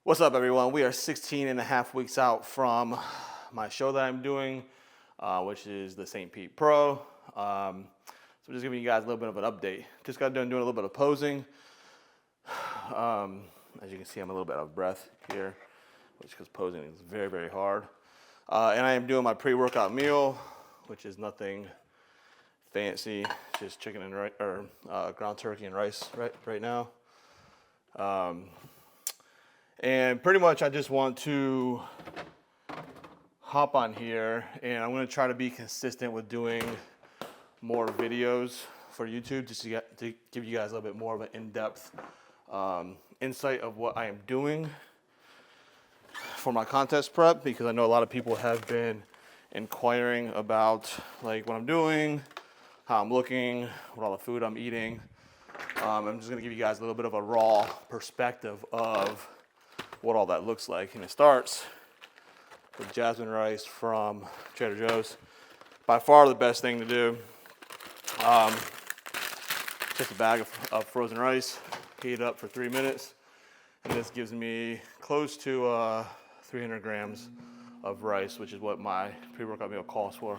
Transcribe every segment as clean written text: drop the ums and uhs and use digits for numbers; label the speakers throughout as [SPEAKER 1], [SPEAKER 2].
[SPEAKER 1] What's up, everyone? We are 16 and a half weeks out from my show that I'm doing, which is the St. Pete Pro. So I'm just giving you guys a little bit of an update. Just got done doing a little bit of posing. As you can see, I'm a little bit out of breath here, which because posing is very, very hard. And I am doing my pre-workout meal, which is nothing fancy, just chicken and ground turkey and rice right now. And pretty much I just want to hop on here and I'm going to try to be consistent with doing more videos for YouTube just to give you guys a little bit more of an in-depth insight of what I am doing for my contest prep, because I know a lot of people have been inquiring about like what I'm doing, how I'm looking, what all the food I'm eating. I'm just going to give you guys a little bit of a raw perspective of what all that looks like. And it starts with jasmine rice from Trader Joe's. By far the best thing to do. Just a bag of frozen rice, heat it up for 3 minutes, and this gives me close to 300 grams of rice, which is what my pre-workout meal calls for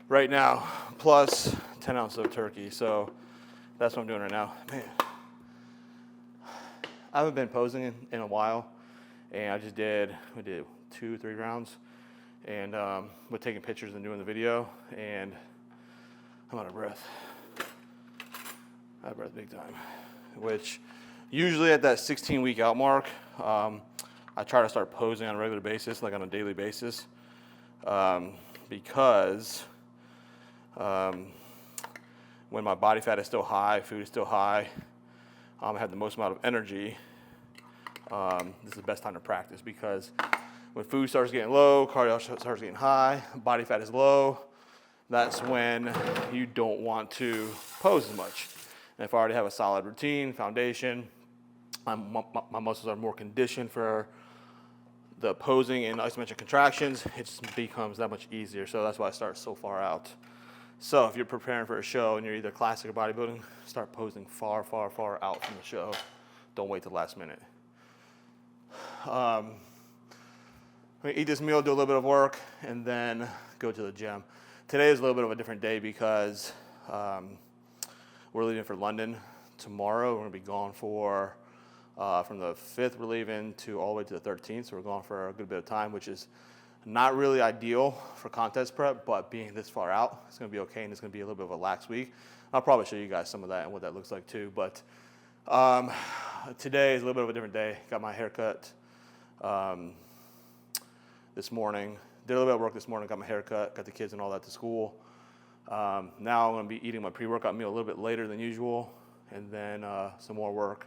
[SPEAKER 1] right now, plus 10 ounces of turkey. So that's what I'm doing right now. Man, I haven't been posing in a while, and we did 2-3 rounds, and we're taking pictures and doing the video, and I'm out of breath. Out of breath big time, which usually at that 16-week out mark, I try to start posing on a regular basis, like on a daily basis, because when my body fat is still high, food is still high, I have the most amount of energy. This is the best time to practice, because when food starts getting low, cardio starts getting high, body fat is low, that's when you don't want to pose as much. And if I already have a solid routine, foundation, my muscles are more conditioned for the posing and isometric contractions, it just becomes that much easier. So that's why I start so far out. So if you're preparing for a show and you're either classic or bodybuilding, start posing far, far, far out from the show. Don't wait till the last minute. I'm gonna eat this meal, do a little bit of work, and then go to the gym. Today is a little bit of a different day because we're leaving for London tomorrow. We're gonna be gone for, from the 5th we're leaving to all the way to the 13th. So we're gone for a good bit of time, which is not really ideal for contest prep, but being this far out, it's gonna be okay, and it's gonna be a little bit of a lax week. I'll probably show you guys some of that and what that looks like too. But today is a little bit of a different day. Got my hair cut this morning. Did a little bit of work this morning, got my hair cut, got the kids and all that to school. Now I'm gonna be eating my pre-workout meal a little bit later than usual, and then some more work,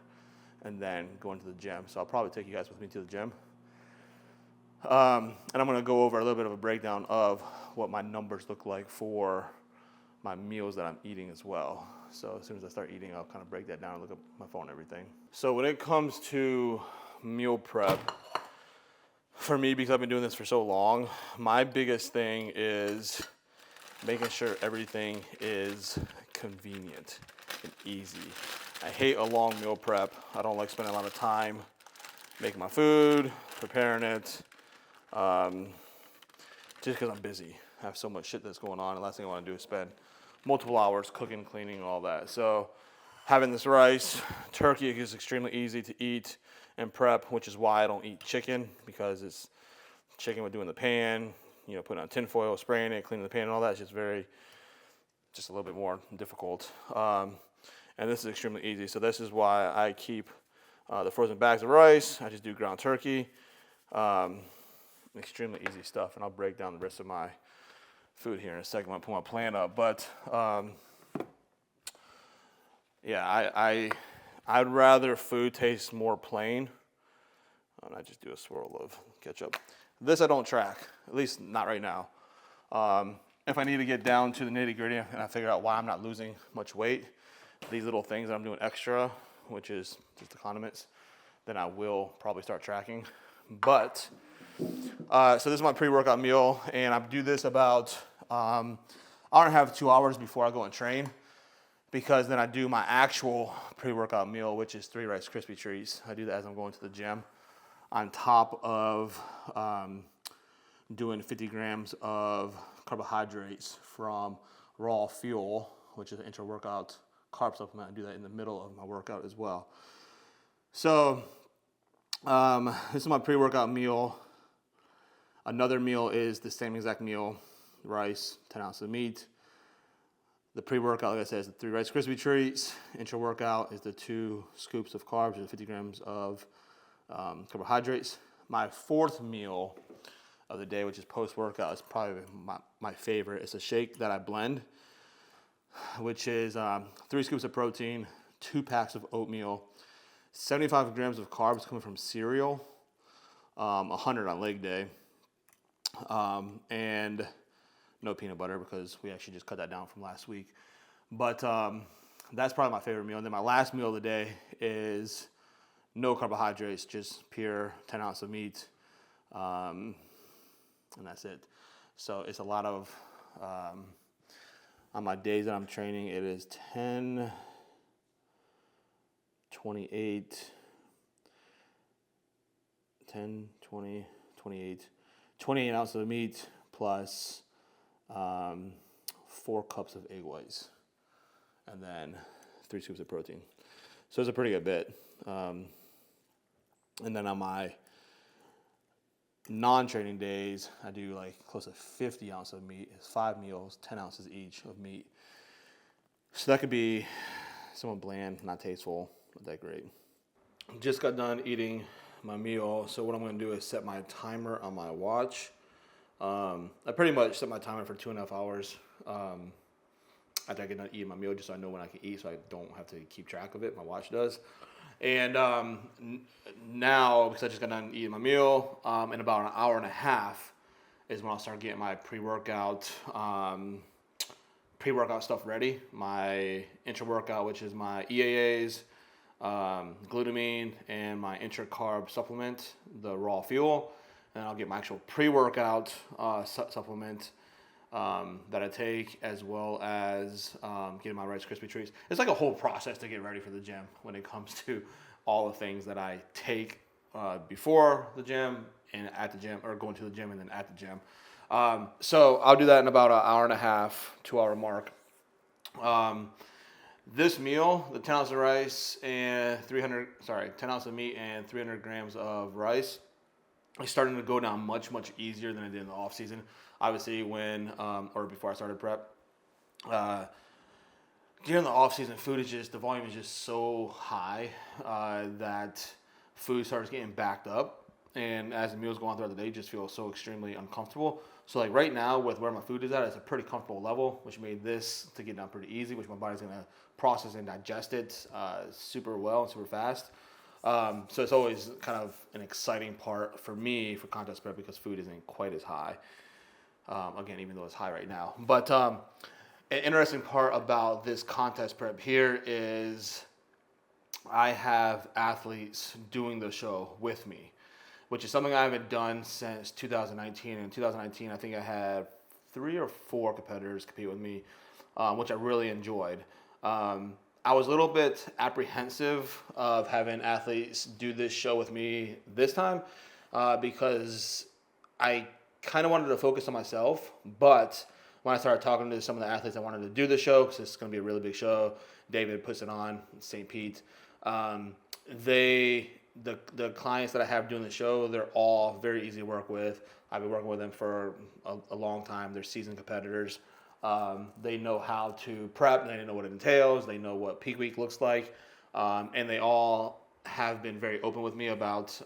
[SPEAKER 1] and then going to the gym. So I'll probably take you guys with me to the gym. And I'm gonna go over a little bit of a breakdown of what my numbers look like for my meals that I'm eating as well. So as soon as I start eating, I'll kind of break that down and look at my phone and everything. So when it comes to meal prep, for me, because I've been doing this for so long, my biggest thing is making sure everything is convenient and easy. I hate a long meal prep. I don't like spending a lot of time making my food, preparing it, just because I'm busy. I have so much shit that's going on, and the last thing I want to do is spend multiple hours cooking, cleaning, all that. So having this rice, turkey is extremely easy to eat and prep, which is why I don't eat chicken, because it's chicken with doing the pan, you know, putting on tin foil, spraying it, cleaning the pan and all that. It's just a little bit more difficult. And this is extremely easy. So this is why I keep the frozen bags of rice. I just do ground turkey. Extremely easy stuff. And I'll break down the rest of my food here in a second when I put my plan up. But yeah, I'd rather food taste more plain. And I just do a swirl of ketchup. This I don't track, at least not right now. If I need to get down to the nitty gritty and I figure out why I'm not losing much weight, these little things that I'm doing extra, which is just the condiments, then I will probably start tracking. But, so this is my pre-workout meal, and I do this about hour and a half, 2 hours before I go and train, because then I do my actual pre-workout meal, which is 3 Rice Krispie treats. I do that as I'm going to the gym. on top of doing 50 grams of carbohydrates from Raw Fuel, which is an intra-workout carb supplement. I do that in the middle of my workout as well. So this is my pre-workout meal. Another meal is the same exact meal, rice, 10 ounces of meat. The pre-workout, like I said, is the 3 Rice Krispie treats. Intra-workout is the 2 scoops of carbs or 50 grams of carbohydrates. My 4th meal of the day, which is post-workout, is probably my favorite. It's a shake that I blend, which is 3 scoops of protein, 2 packs of oatmeal, 75 grams of carbs coming from cereal, 100 on leg day, and no peanut butter because we actually just cut that down from last week. But that's probably my favorite meal. And then my last meal of the day is no carbohydrates, just pure 10 ounces of meat, and that's it. So it's a lot of, on my days that I'm training, it is 10, 28, 10, 20, 28, 28 ounces of meat plus 4 cups of egg whites, and then 3 scoops of protein. So it's a pretty good bit. And then on my non-training days, I do like close to 50 ounces of meat. It's 5 meals, 10 ounces each of meat. So that could be somewhat bland, not tasteful, not that great. Just got done eating my meal, so what I'm going to do is set my timer on my watch. I pretty much set my timer for 2.5 hours after I get done eating my meal, just so I know when I can eat, so I don't have to keep track of it. My watch does. And now, because I just got done eating my meal, in about an hour and a half is when I'll start getting my pre-workout stuff ready. My intra-workout, which is my EAAs, glutamine, and my intra-carb supplement, the Raw Fuel. And I'll get my actual pre-workout supplement that I take, as well as getting my Rice Krispie treats. It's like a whole process to get ready for the gym when it comes to all the things that I take before the gym and at the gym, or going to the gym and then at the gym. So I'll do that in about an hour and a half, 2-hour mark. This meal, the 10 ounces of rice and 10 ounces of meat and 300 grams of rice, it's starting to go down much, much easier than I did in the off season. Obviously, or before I started prep, during the off season, the volume is just so high that food starts getting backed up, and as the meals go on throughout the day, just feel so extremely uncomfortable. So like right now, with where my food is at, it's a pretty comfortable level, which made this to get down pretty easy, which my body's gonna process and digest it super well and super fast. So it's always kind of an exciting part for me for contest prep because food isn't quite as high. Again, even though it's high right now. But an interesting part about this contest prep here is I have athletes doing the show with me, which is something I haven't done since 2019. In 2019, I think I had 3 or 4 competitors compete with me, which I really enjoyed. I was a little bit apprehensive of having athletes do this show with me this time because I kind of wanted to focus on myself. But when I started talking to some of the athletes that wanted to do the show, because it's going to be a really big show, David puts it on, St. Pete, the clients that I have doing the show, they're all very easy to work with. I've been working with them for a long time. They're seasoned competitors. They know how to prep. They know what it entails. They know what peak week looks like. And they all have been very open with me about,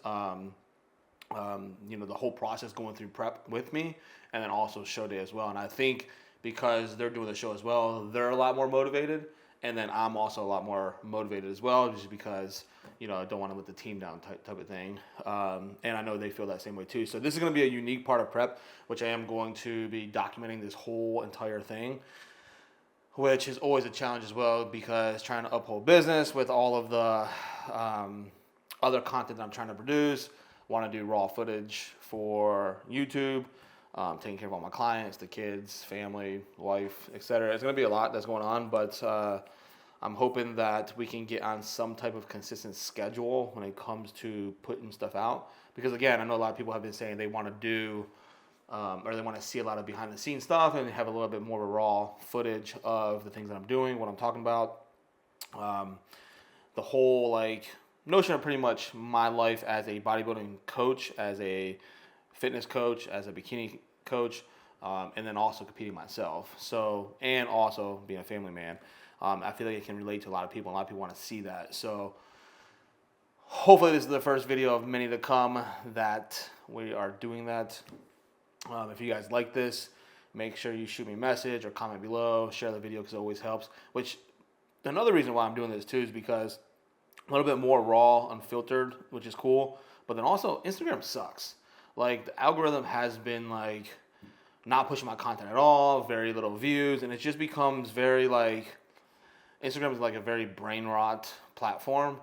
[SPEAKER 1] the whole process going through prep with me, and then also show day as well. And I think because they're doing the show as well, they're a lot more motivated. And then I'm also a lot more motivated as well, just because, I don't want to let the team down type of thing. And I know they feel that same way too. So this is going to be a unique part of prep, which I am going to be documenting this whole entire thing, which is always a challenge as well, because trying to uphold business with all of the other content that I'm trying to produce, want to do raw footage for YouTube, taking care of all my clients, the kids, family, wife, etc. It's going to be a lot that's going on, but I'm hoping that we can get on some type of consistent schedule when it comes to putting stuff out. Because again, I know a lot of people have been saying they want to do, or they want to see a lot of behind the scenes stuff and have a little bit more of a raw footage of the things that I'm doing, what I'm talking about. The whole like notion of pretty much my life as a bodybuilding coach, as a fitness coach, as a bikini coach, and then also competing myself. So, and also being a family man. I feel like it can relate to a lot of people. A lot of people want to see that. So hopefully this is the first video of many to come that we are doing that. If you guys like this, make sure you shoot me a message or comment below. Share the video because it always helps. Which, another reason why I'm doing this too is because a little bit more raw, unfiltered, which is cool. But then also, Instagram sucks. Like, the algorithm has been like not pushing my content at all, very little views, and it just becomes very like, Instagram is like a very brain rot platform.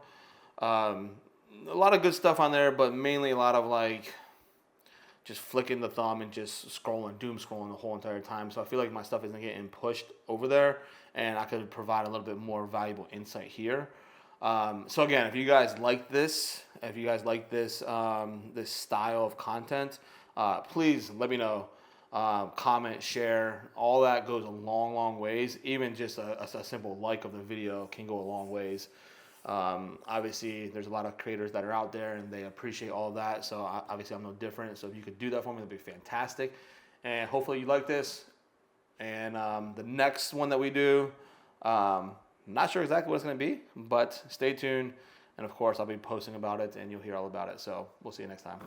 [SPEAKER 1] A lot of good stuff on there, but mainly a lot of like just flicking the thumb and just scrolling, doom scrolling the whole entire time. So I feel like my stuff isn't getting pushed over there, and I could provide a little bit more valuable insight here. So again, if you guys like this, this style of content, please let me know. Comment, share, all that goes a long ways. Even just a simple like of the video can go a long ways. Obviously, there's a lot of creators that are out there and they appreciate all of that. So obviously, I'm no different. So if you could do that for me, that'd be fantastic. And hopefully you like this. And the next one that we do, not sure exactly what it's going to be, but stay tuned. And of course, I'll be posting about it and you'll hear all about it. So we'll see you next time.